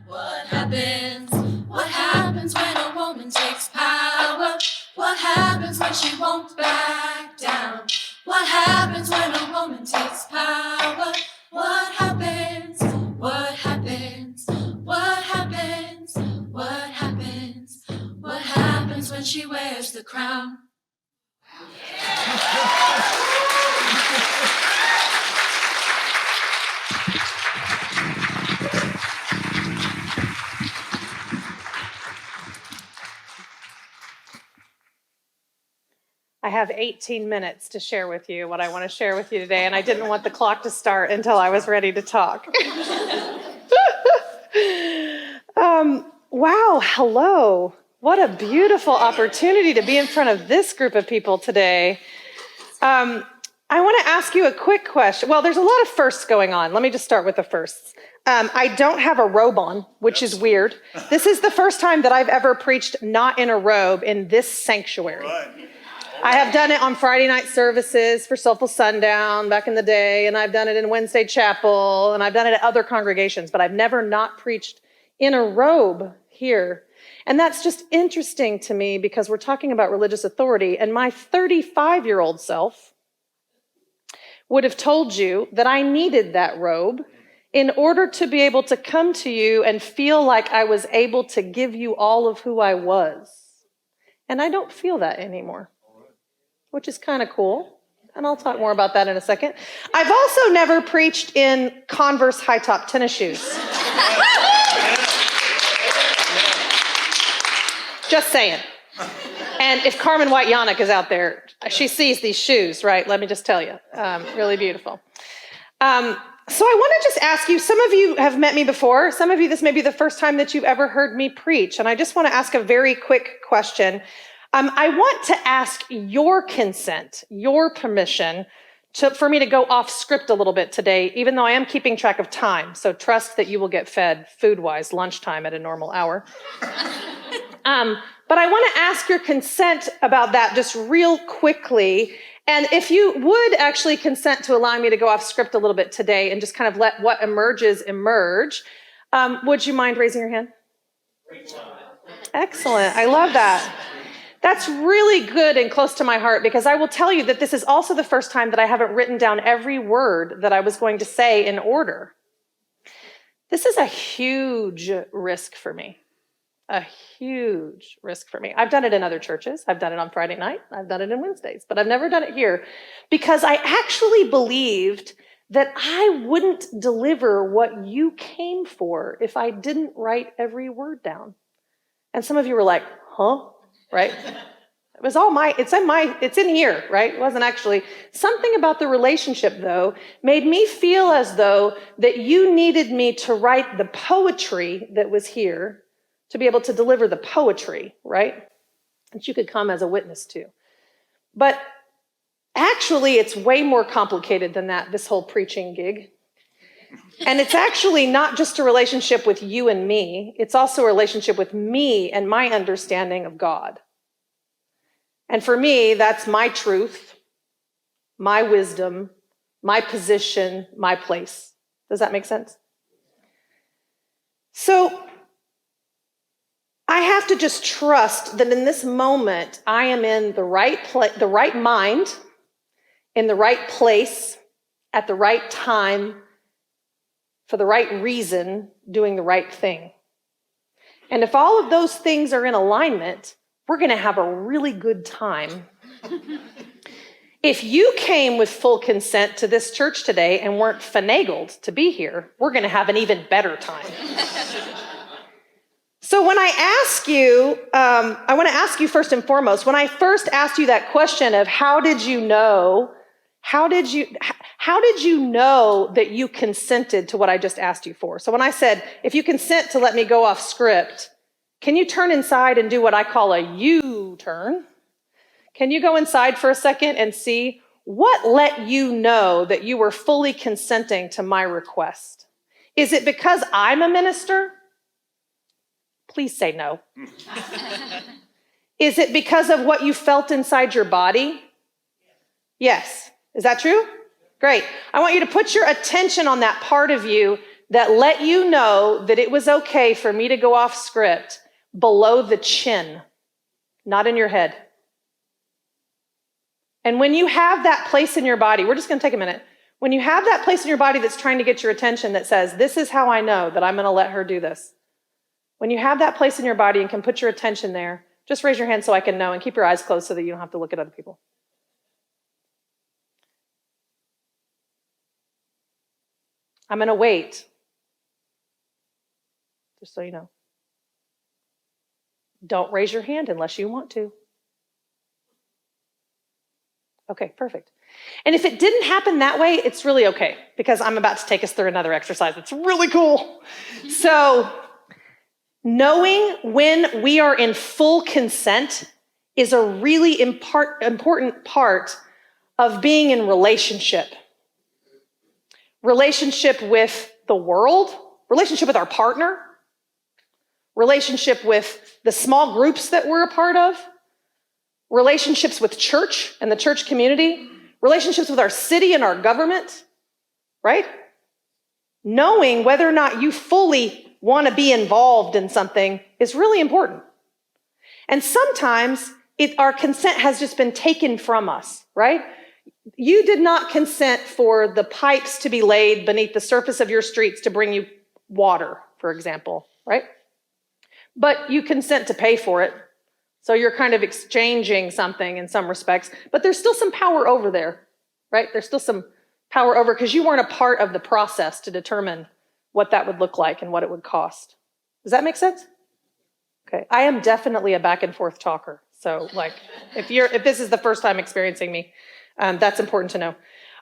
What happens? What happens when a woman takes power? What happens when she won't back down? What happens when a woman takes power? What happens? What happens? What happens? What happens? What happens when she wears the crown? I have 18 minutes to share with you what I want to share with you today, and I didn't want the clock to start until I was ready to talk. Wow, hello. What a beautiful opportunity to be in front of this group of people today. I want to ask you a quick question. Well, there's a lot of firsts going on. Let me just start with the firsts. I don't have a robe on, which is weird. This is the first time that I've ever preached not in a robe in this sanctuary. Right. I have done it on Friday night services for Soulful Sundown back in the day, and I've done it in Wednesday Chapel, and I've done it at other congregations, but I've never not preached in a robe here. And that's just interesting to me because we're talking about religious authority, and my 35-year-old self would have told you that I needed that robe in order to be able to come to you and feel like I was able to give you all of who I was. And I don't feel that anymore, which is kind of cool. And I'll talk more about that in a second. I've also never preached in Converse high-top tennis shoes. Just saying. And if Carmen White-Yannick is out there, she sees these shoes, right? Let me just tell you. Really beautiful. So I want to just ask you, some of you have met me before. Some of you, this may be the first time that you've ever heard me preach. And I just want to ask a very quick question. I want to ask your consent, your permission for me to go off script a little bit today, even though I am keeping track of time. So trust that you will get fed food-wise lunchtime at a normal hour. But I want to ask your consent about that just real quickly. And if you would actually consent to allowing me to go off script a little bit today and just kind of let what emerges emerge, would you mind raising your hand? Excellent. I love that. That's really good and close to my heart because I will tell you that this is also the first time that I haven't written down every word that I was going to say in order. This is a huge risk for me. A huge risk for me. I've done it in other churches. I've done it on Friday night. I've done it in Wednesdays, but I've never done it here because I actually believed that I wouldn't deliver what you came for if I didn't write every word down. And some of you were like, huh? Right? It was all it's in here, right? It wasn't actually. Something about the relationship, though, made me feel as though that you needed me to write the poetry that was here to be able to deliver the poetry, right? That you could come as a witness to. But actually, it's way more complicated than that, this whole preaching gig. And it's actually not just a relationship with you and me. It's also a relationship with me and my understanding of God. And for me, that's my truth, my wisdom, my position, my place. Does that make sense? So I have to just trust that in this moment, I am in the right mind, in the right place, at the right time, for the right reason, doing the right thing. And if all of those things are in alignment, we're going to have a really good time. If you came with full consent to this church today and weren't finagled to be here, we're going to have an even better time. So when I ask you, I want to ask you first and foremost, when I first asked you that question of how did you know that you consented to what I just asked you for? So when I said, if you consent to let me go off script, can you turn inside and do what I call a U-turn? Can you go inside for a second and see what let you know that you were fully consenting to my request? Is it because I'm a minister? Please say no. Is it because of what you felt inside your body? Yes. Is that true? Great. I want you to put your attention on that part of you that let you know that it was okay for me to go off script below the chin, not in your head. And when you have that place in your body, we're just going to take a minute. When you have that place in your body that's trying to get your attention that says, this is how I know that I'm going to let her do this. When you have that place in your body and can put your attention there, just raise your hand so I can know and keep your eyes closed so that you don't have to look at other people. I'm going to wait, just so you know. Don't raise your hand unless you want to. Okay, perfect. And if it didn't happen that way, it's really okay, because I'm about to take us through another exercise that's really cool. So, knowing when we are in full consent is a really important part of being in relationship. Relationship with the world, relationship with our partner, relationship with the small groups that we're a part of, relationships with church and the church community, relationships with our city and our government, right? Knowing whether or not you fully want to be involved in something is really important. And sometimes our consent has just been taken from us, right? You did not consent for the pipes to be laid beneath the surface of your streets to bring you water, for example, right? But you consent to pay for it. So you're kind of exchanging something in some respects, but there's still some power over there, right? There's still some power over because you weren't a part of the process to determine what that would look like and what it would cost. Does that make sense? Okay, I am definitely a back and forth talker. So like, if this is the first time experiencing me, that's important to know.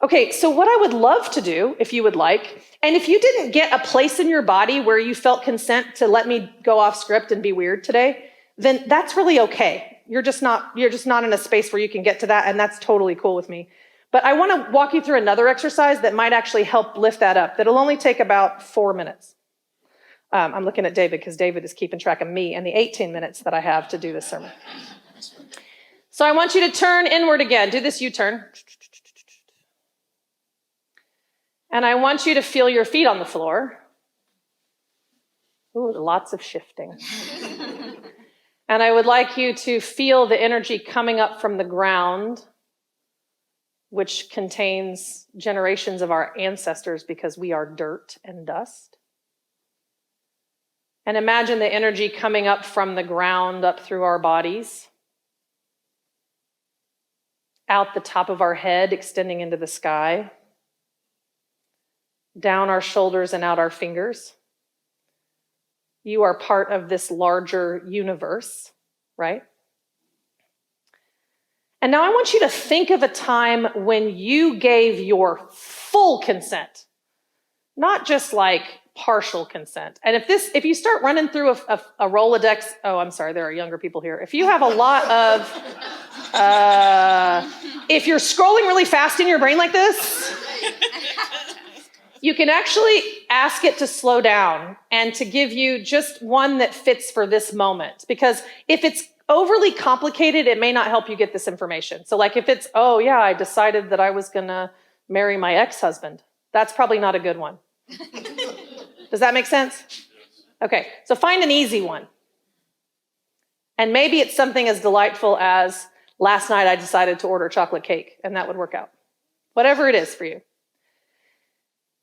Okay, so what I would love to do, if you would like, and if you didn't get a place in your body where you felt consent to let me go off script and be weird today, then that's really okay. You're just not in a space where you can get to that, and that's totally cool with me. But I want to walk you through another exercise that might actually help lift that up. That'll only take about 4 minutes. I'm looking at David because David is keeping track of me and the 18 minutes that I have to do this sermon. So I want you to turn inward again. Do this U-turn. And I want you to feel your feet on the floor. Ooh, lots of shifting. And I would like you to feel the energy coming up from the ground, which contains generations of our ancestors because we are dirt and dust. And imagine the energy coming up from the ground up through our bodies, out the top of our head, extending into the sky, down our shoulders and out our fingers. You are part of this larger universe, right? And now I want you to think of a time when you gave your full consent, not just like partial consent. And if you start running through a Rolodex, oh, I'm sorry, there are younger people here. If you have a lot of, if you're scrolling really fast in your brain like this, you can actually ask it to slow down and to give you just one that fits for this moment. Because if it's overly complicated, it may not help you get this information. So like if it's, oh yeah, I decided that I was gonna marry my ex-husband, that's probably not a good one. Does that make sense? Okay, so find an easy one. And maybe it's something as delightful as, last night I decided to order chocolate cake, and that would work out. Whatever it is for you.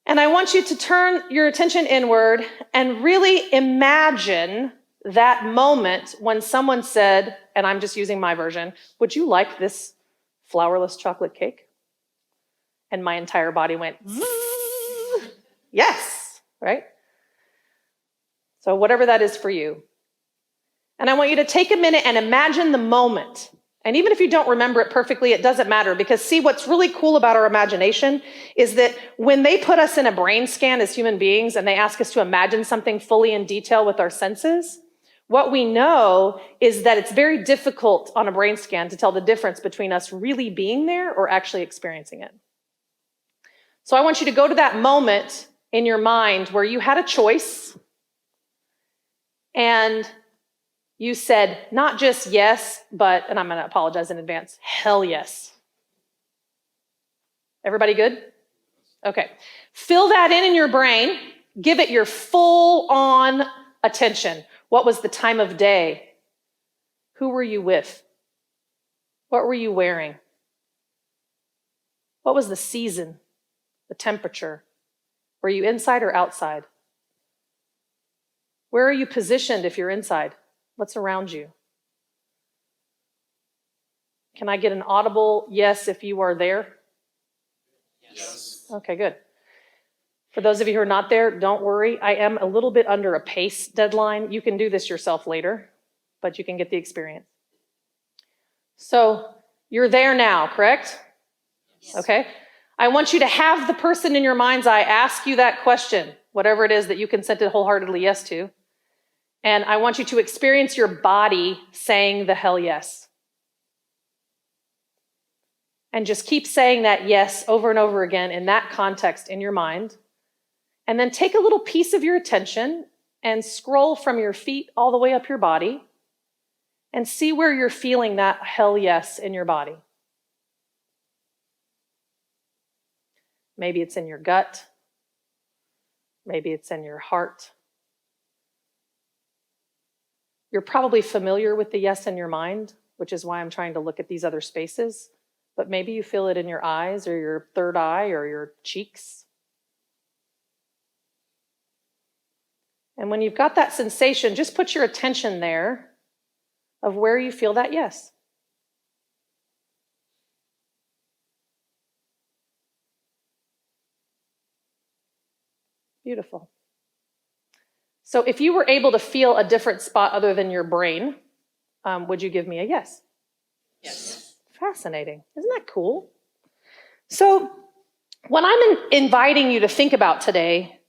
And I want you to turn your attention inward and really imagine that moment when someone said, and I'm just using my version, would you like this flourless chocolate cake? And my entire body went, yes, right? So whatever that is for you. And I want you to take a minute and imagine the moment. And even if you don't remember it perfectly, it doesn't matter, because see, what's really cool about our imagination is that when they put us in a brain scan as human beings and they ask us to imagine something fully in detail with our senses, what we know is that it's very difficult on a brain scan to tell the difference between us really being there or actually experiencing it. So I want you to go to that moment in your mind where you had a choice and you said not just yes, but, and I'm going to apologize in advance, hell yes. Everybody good? Okay. Fill that in your brain. Give it your full-on attention. What was the time of day? Who were you with? What were you wearing? What was the season, the temperature? Were you inside or outside? Where are you positioned if you're inside? What's around you? Can I get an audible yes if you are there? Yes. Okay, good. For those of you who are not there, don't worry. I am a little bit under a pace deadline. You can do this yourself later, but you can get the experience. So you're there now, correct? Yes. Okay. I want you to have the person in your mind's eye ask you that question, whatever it is that you consented wholeheartedly yes to. And I want you to experience your body saying the hell yes. And just keep saying that yes over and over again in that context in your mind. And then take a little piece of your attention and scroll from your feet all the way up your body and see where you're feeling that hell yes in your body. Maybe it's in your gut. Maybe it's in your heart. You're probably familiar with the yes in your mind, which is why I'm trying to look at these other spaces. But maybe you feel it in your eyes or your third eye or your cheeks. And when you've got that sensation, just put your attention there of where you feel that yes. Beautiful. So if you were able to feel a different spot other than your brain, would you give me a yes? Yes. Fascinating. Isn't that cool? So what I'm inviting you to think about today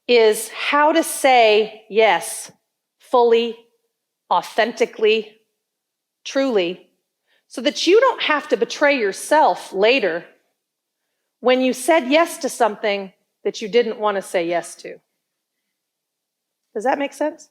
is how to say yes fully, authentically, truly, so that you don't have to betray yourself later when you said yes to something that you didn't want to say yes to. Does that make sense?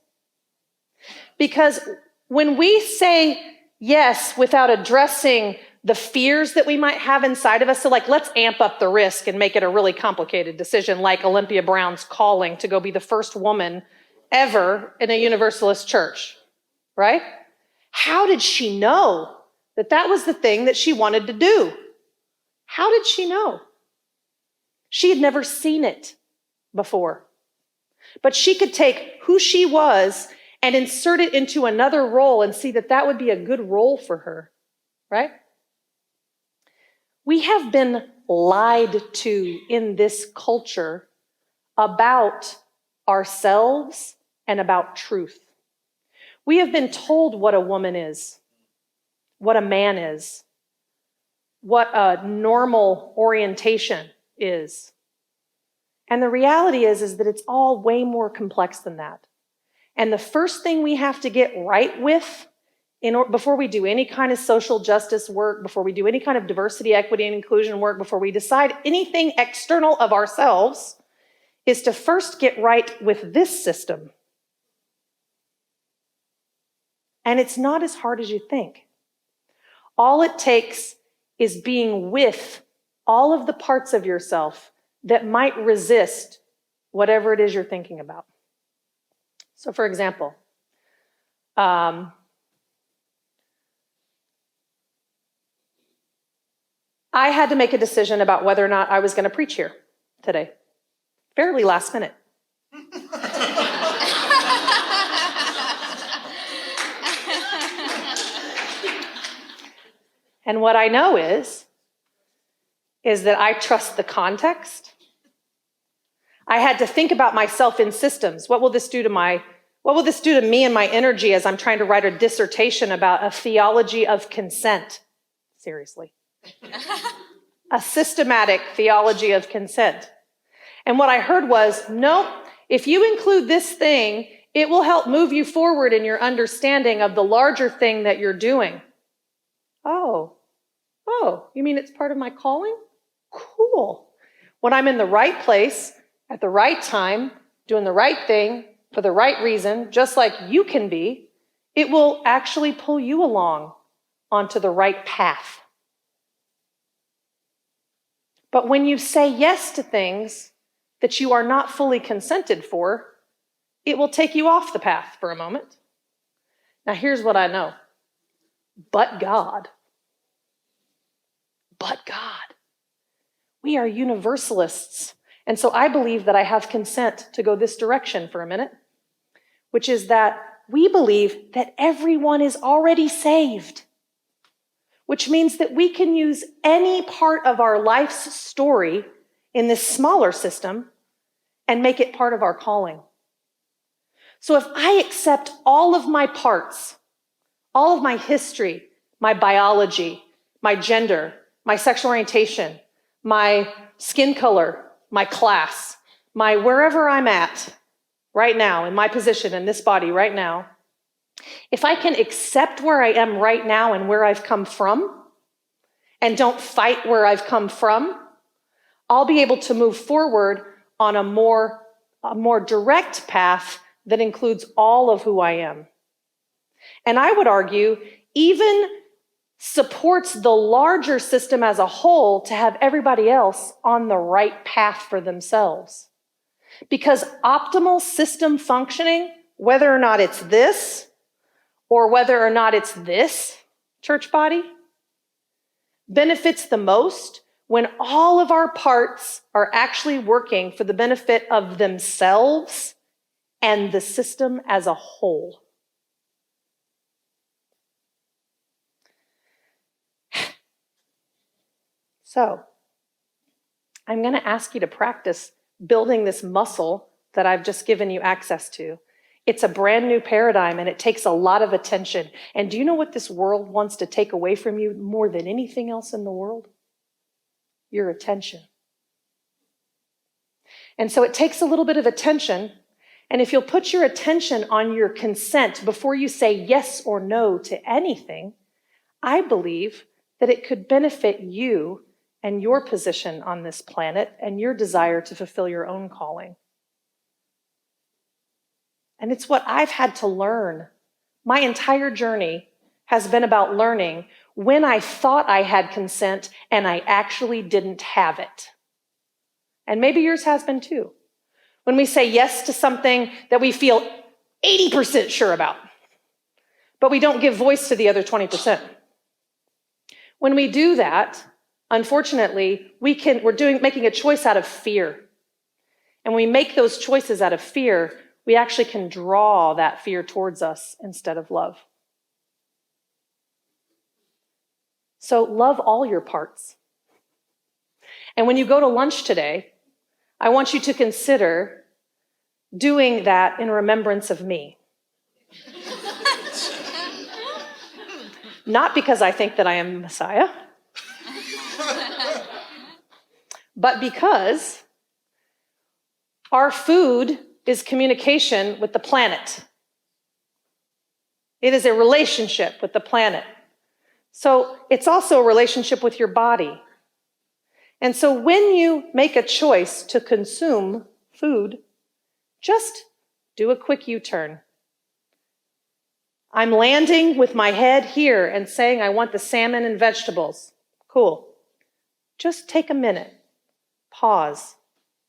Because when we say yes without addressing the fears that we might have inside of us, so like let's amp up the risk and make it a really complicated decision like Olympia Brown's calling to go be the first woman ever in a Universalist church, right? How did she know that that was the thing that she wanted to do? How did she know? She had never seen it before. But she could take who she was and insert it into another role and see that that would be a good role for her, right? We have been lied to in this culture about ourselves and about truth. We have been told what a woman is, what a man is, what a normal orientation is. And the reality is that it's all way more complex than that. And the first thing we have to get right with before we do any kind of social justice work, before we do any kind of diversity, equity, and inclusion work, before we decide anything external of ourselves, is to first get right with this system. And it's not as hard as you think. All it takes is being with all of the parts of yourself that might resist whatever it is you're thinking about. So for example, I had to make a decision about whether or not I was going to preach here today. Fairly last minute. And what I know is that I trust the context. I had to think about myself in systems. What will this do to me and my energy as I'm trying to write a dissertation about a theology of consent? Seriously. A systematic theology of consent. And what I heard was, no, if you include this thing, it will help move you forward in your understanding of the larger thing that you're doing. Oh, you mean it's part of my calling? Cool. When I'm in the right place, at the right time, doing the right thing, for the right reason, just like you can be, it will actually pull you along onto the right path. But when you say yes to things that you are not fully consented for, it will take you off the path for a moment. Now, here's what I know. But God. But God. We are universalists. And so I believe that I have consent to go this direction for a minute, which is that we believe that everyone is already saved, which means that we can use any part of our life's story in this smaller system and make it part of our calling. So if I accept all of my parts, all of my history, my biology, my gender, my sexual orientation, my skin color, my class, my wherever I'm at right now, in my position in this body right now, if I can accept where I am right now and where I've come from, and don't fight where I've come from, I'll be able to move forward on a more direct path that includes all of who I am. And I would argue even supports the larger system as a whole to have everybody else on the right path for themselves. Because optimal system functioning, whether or not it's this, or whether or not it's this church body, benefits the most when all of our parts are actually working for the benefit of themselves and the system as a whole. So, I'm going to ask you to practice building this muscle that I've just given you access to. It's a brand new paradigm and it takes a lot of attention. And do you know what this world wants to take away from you more than anything else in the world? Your attention. And so it takes a little bit of attention. And if you'll put your attention on your consent before you say yes or no to anything, I believe that it could benefit you and your position on this planet and your desire to fulfill your own calling. And it's what I've had to learn. My entire journey has been about learning when I thought I had consent and I actually didn't have it. And maybe yours has been too. When we say yes to something that we feel 80% sure about, but we don't give voice to the other 20%. When we do that, unfortunately, we're making a choice out of fear. And when we make those choices out of fear, we actually can draw that fear towards us instead of love. So love all your parts. And when you go to lunch today, I want you to consider doing that in remembrance of me. Not because I think that I am Messiah, but because our food is communication with the planet. It is a relationship with the planet. So it's also a relationship with your body. And so when you make a choice to consume food, just do a quick U-turn. I'm landing with my head here and saying I want the salmon and vegetables. Cool. Just take a minute, pause,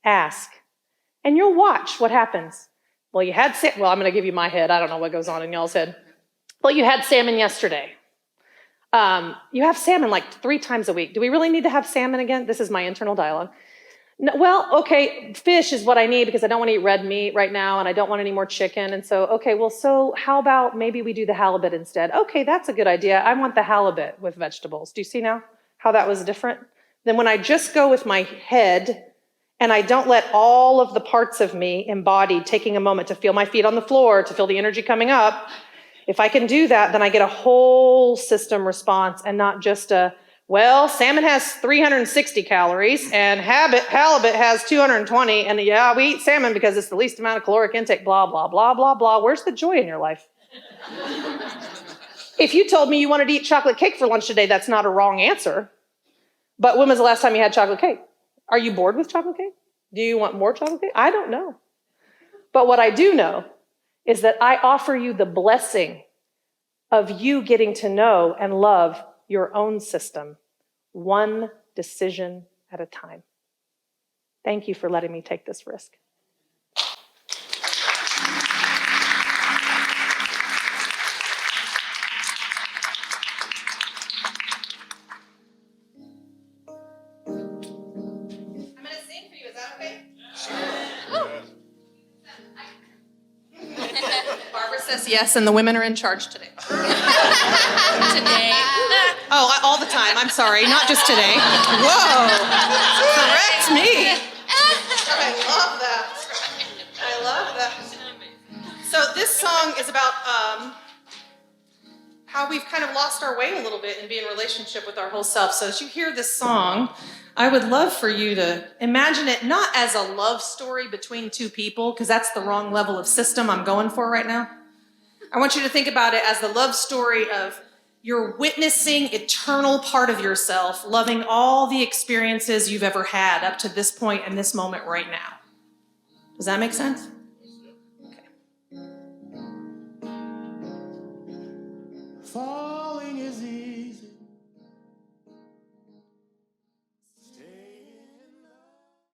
ask, and you'll watch what happens. Well, I'm going to give you my head. I don't know what goes on in y'all's head. Well, you had salmon yesterday. You have salmon like 3 times a week. Do we really need to have salmon again? This is my internal dialogue. No, well, okay, fish is what I need because I don't want to eat red meat right now and I don't want any more chicken. And so, so how about maybe we do the halibut instead? Okay, that's a good idea. I want the halibut with vegetables. Do you see now how that was different? Then when I just go with my head and I don't let all of the parts of me embodied, taking a moment to feel my feet on the floor, to feel the energy coming up, if I can do that, then I get a whole system response and not just salmon has 360 calories and halibut has 220. And yeah, we eat salmon because it's the least amount of caloric intake, blah, blah, blah, blah, blah. Where's the joy in your life? If you told me you wanted to eat chocolate cake for lunch today, that's not a wrong answer. But when was the last time you had chocolate cake? Are you bored with chocolate cake? Do you want more chocolate cake? I don't know. But what I do know is that I offer you the blessing of you getting to know and love your own system, one decision at a time. Thank you for letting me take this risk. I'm going to sing for you. Is that okay? Barbara says yes, and the women are in charge today. Today. Oh, all the time. I'm sorry. Not just today. Whoa. Correct me. I love that. I love that. So this song is about how we've kind of lost our way a little bit and be in relationship with our whole self. So as you hear this song, I would love for you to imagine it not as a love story between two people, because that's the wrong level of system I'm going for right now. I want you to think about it as the love story of you're witnessing eternal part of yourself, loving all the experiences you've ever had up to this point and this moment right now. Does that make sense? Okay.